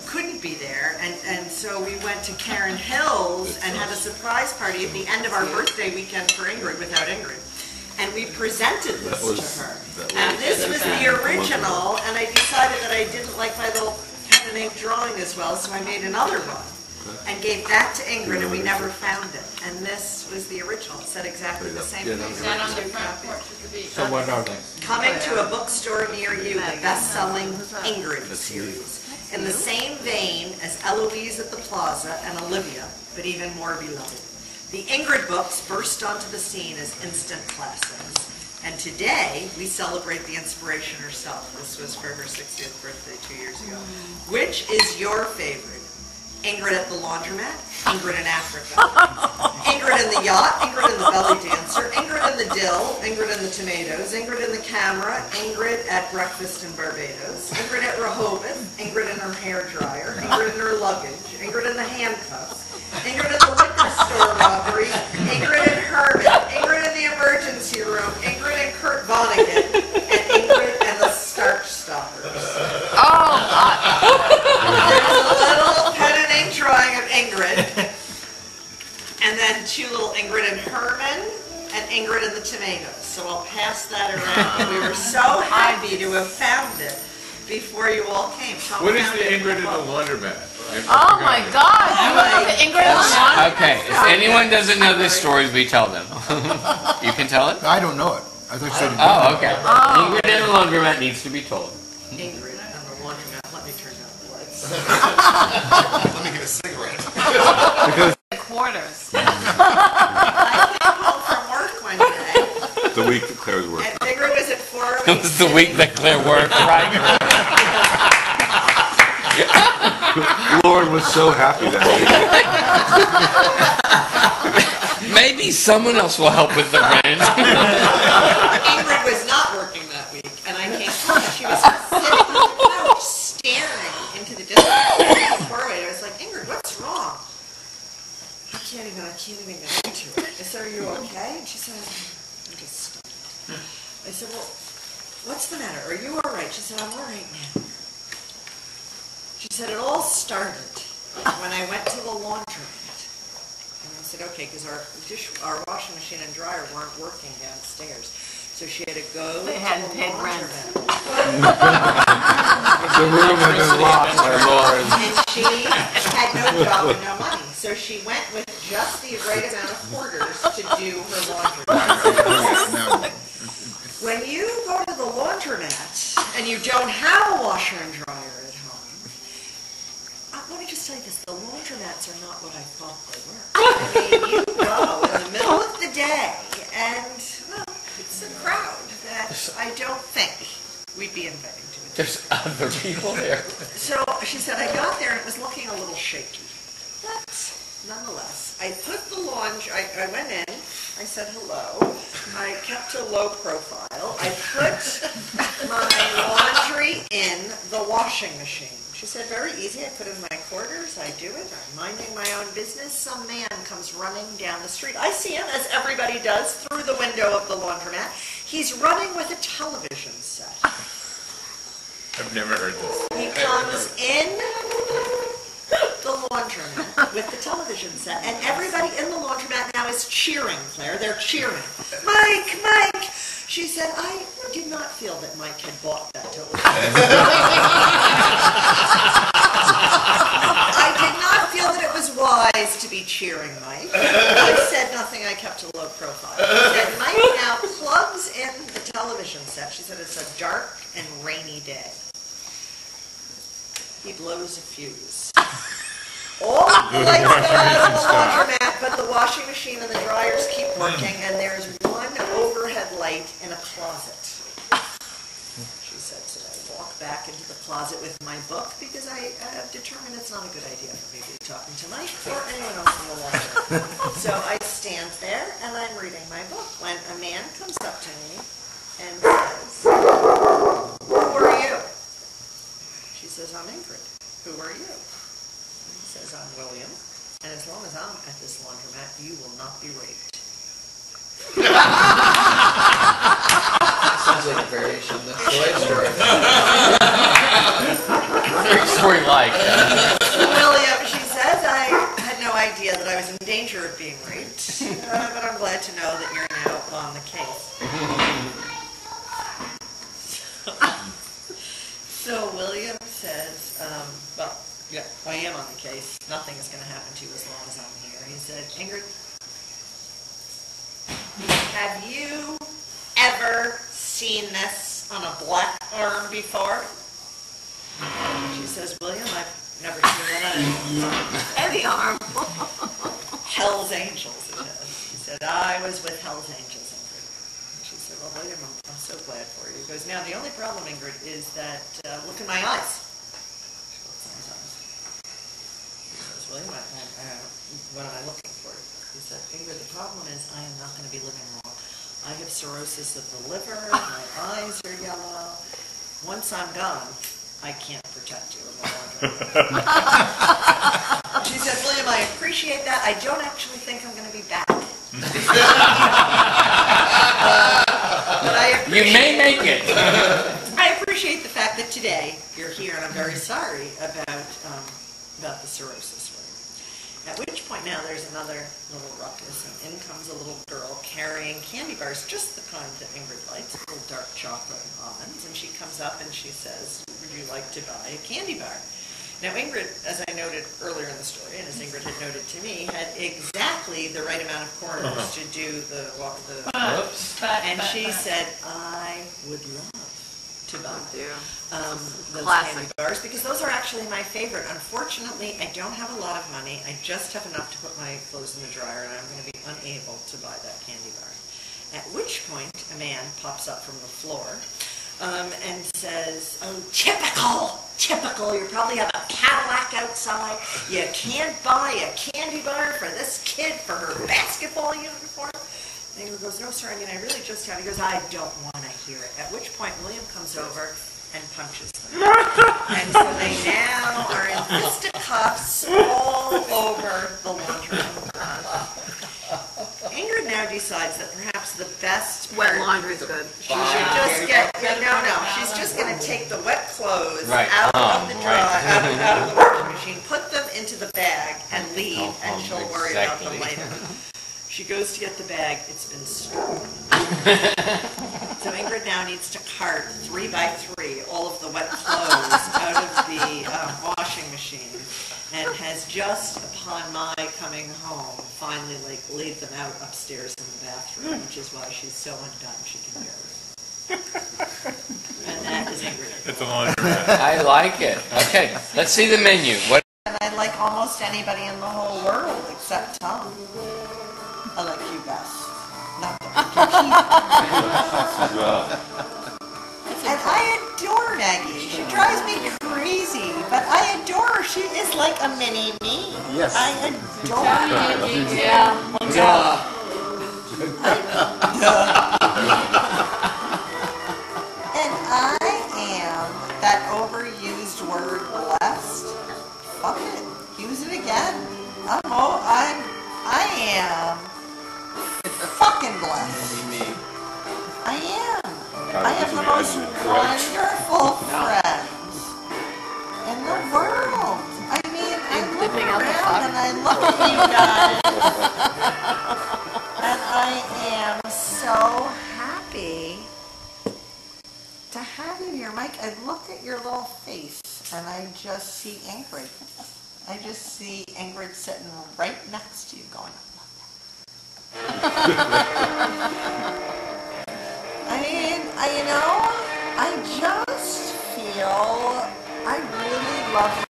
couldn't be there, and so we went to Karen Hill's and had a surprise party at the end of our birthday weekend for Ingrid without Ingrid. And we presented this to her. And this was the original, and I decided that I didn't like my little pen and ink drawing as well, so I made another one and gave that to Ingrid, and we never found it. And this was the original. It said exactly the same thing. Is that on the front porch of the beach? So what are they? Coming to a bookstore near you, the best-selling Ingrid series. In the same vein as Eloise at the Plaza and Olivia, but even more beloved. The Ingrid books burst onto the scene as instant classics. And today, we celebrate the inspiration herself. This was for her 60th birthday 2 years ago. Which is your favorite? Ingrid at the laundromat, Ingrid in Africa, Ingrid in the yacht, Ingrid in the belly dancer, Ingrid in the dill, Ingrid in the tomatoes, Ingrid in the camera, Ingrid at breakfast in Barbados, Ingrid at Rehoboth, Ingrid in her hair dryer, Ingrid in her luggage, Ingrid in the handcuffs, Ingrid in the liquor store robbery, Ingrid in Herman, Ingrid in the emergency room, Ingrid and Kurt Vonnegut, and Ingrid and the starch stoppers. There's a little pen and ink drawing of Ingrid, and then two little Ingrid and Herman, and Ingrid and the tomatoes. So I'll pass that around. And we were so happy to have found it before you all came. So what is the Ingrid in the laundromat? Oh my God! You love the Ingrid in the laundromat? Okay, if anyone doesn't know this story, we tell them. You can tell it? I don't know it. I thought you said it. Oh, okay. Ingrid in the laundromat needs to be told. Ingrid and the laundromat. Let me turn down the lights. Let me get a cigarette. Quarters. I came home from work one day. The week that Claire's working. And Ingrid was at 4. It was the week that Claire worked, right? Lauren was so happy that week. Maybe someone else will help with the rent. Ingrid was not working that week, and I came home, and she was sitting on the couch, staring into the distance doorway. I was like, Ingrid, what's wrong? I can't even get into it. I said, are you okay? And she said, I'm just stunned. I said, well, what's the matter? Are you all right? She said, I'm all right now. She said, it all started when I went to the laundromat. And I said, okay, because our washing machine and dryer weren't working downstairs. So she had to go to the laundromat. the room had been locked by Lauren. And she had no job and no money. So she went with just the right amount of quarters to do her laundry. When you go to the laundromat and you don't have a washer and dryer at home, let me just tell you this, the laundromats are not what I thought they were. I mean, you go in the middle of the day and, well, it's a crowd that I don't think we'd be inviting to it. There's other people there. So she said, I got there and it was looking a little shaky. But nonetheless, I put the I went in, I said hello, I kept a low profile, I put my laundry in the washing machine. She said, very easy, I put in my quarters, I do it, I'm minding my own business. Some man comes running down the street. I see him, as everybody does, through the window of the laundromat. He's running with a television set. I've never heard this. He comes in the laundromat with the television set, and everybody in the laundromat now is cheering, Claire. They're cheering. Mike, Mike! She said, I did not feel that Mike had bought that television. I did not feel that it was wise to be cheering Mike. I said nothing, I kept a low profile. She said, Mike now plugs in the television set. She said, it's a dark and rainy day. He blows a fuse. All of the lights go out of the laundromat, but the washing machine and the dryers keep working, and there's one overhead light in a closet. She said, so I walk back into the closet with my book, because I have determined it's not a good idea for me to be talking to Mike or anyone else in the laundromat. So I stand there, and I'm reading my book, when a man comes up to me and says, who are you? She says, I'm Ingrid. Who are you? He says, I'm William, and as long as I'm at this laundromat, you will not be raped. Sounds like a variation of the Toy Story. Very story-like. So William says, well, yeah, I am on the case. Nothing is going to happen to you as long as I'm here. He said, Ingrid, have you ever seen this on a black arm before? She says, William, I've never seen that on any arm. Hell's Angels, it is. He said, I was with Hell's Angels, Ingrid. And she said, well, William, I'm so glad for you. He goes, now, the only problem, Ingrid, is that, look in my eyes. She looks in his eyes. He says, William, what am I looking for? He said, Ingrid, the problem is I am not going to be living long. I have cirrhosis of the liver, my eyes are yellow. Once I'm gone, I can't protect you in the laundry. She said, William, I appreciate that. I don't actually think I'm going to be back. But You may make it. I appreciate the fact that today you're here, and I'm very sorry about the cirrhosis. At which point now there's another little ruckus, and in comes a little girl carrying candy bars, just the kind that Ingrid likes, little dark chocolate and almonds, and she comes up and she says, would you like to buy a candy bar? Now Ingrid, as I noted earlier in the story, and as Ingrid had noted to me, had exactly the right amount of corners to do the Whoops. and she said, I would love to buy those Classic. candy bars, because those are actually my favorite. Unfortunately, I don't have a lot of money. I just have enough to put my clothes in the dryer, and I'm going to be unable to buy that candy bar. At which point, a man pops up from the floor and says, oh, typical, you probably have a Cadillac outside. You can't buy a candy bar for this kid for her basketball uniform. And he goes, no, sir, I mean, I really just have. He goes, I don't want to hear it. At which point, William comes over and punches them. And so they now are in fisticuffs all over the laundroom. Ingrid now decides that perhaps the best Wet part, laundry is good. she should just get, no, she's just going to take the wet clothes Right. out of the Right. out of the washing machine, put them into the bag, and leave, and she'll worry about them Exactly. later. She goes to get the bag, it's been stolen. So Ingrid now needs to cart 3 by 3 all of the wet clothes out of the washing machine, and has just, upon my coming home, finally laid them out upstairs in the bathroom, which is why she's so undone she can barely. And that is Ingrid. It's a laundromat. I like it. Okay, let's see the menu. What? And I like almost anybody in the whole world except Tom. I like you best. Not And I adore Maggie. She drives me crazy, but I adore her. She is like a mini me. Yes. I adore her. Yeah. And I am that overused word blessed. Fuck it. Use it again. I am fucking blessed. I am. I have the most wonderful friends in the world. I mean, I look Dipping out the around and I look at you guys, and I am so happy to have you here, Mike. I look at your little face and I just see Ingrid. I just see Ingrid sitting right next to you going, I mean, I just feel I really love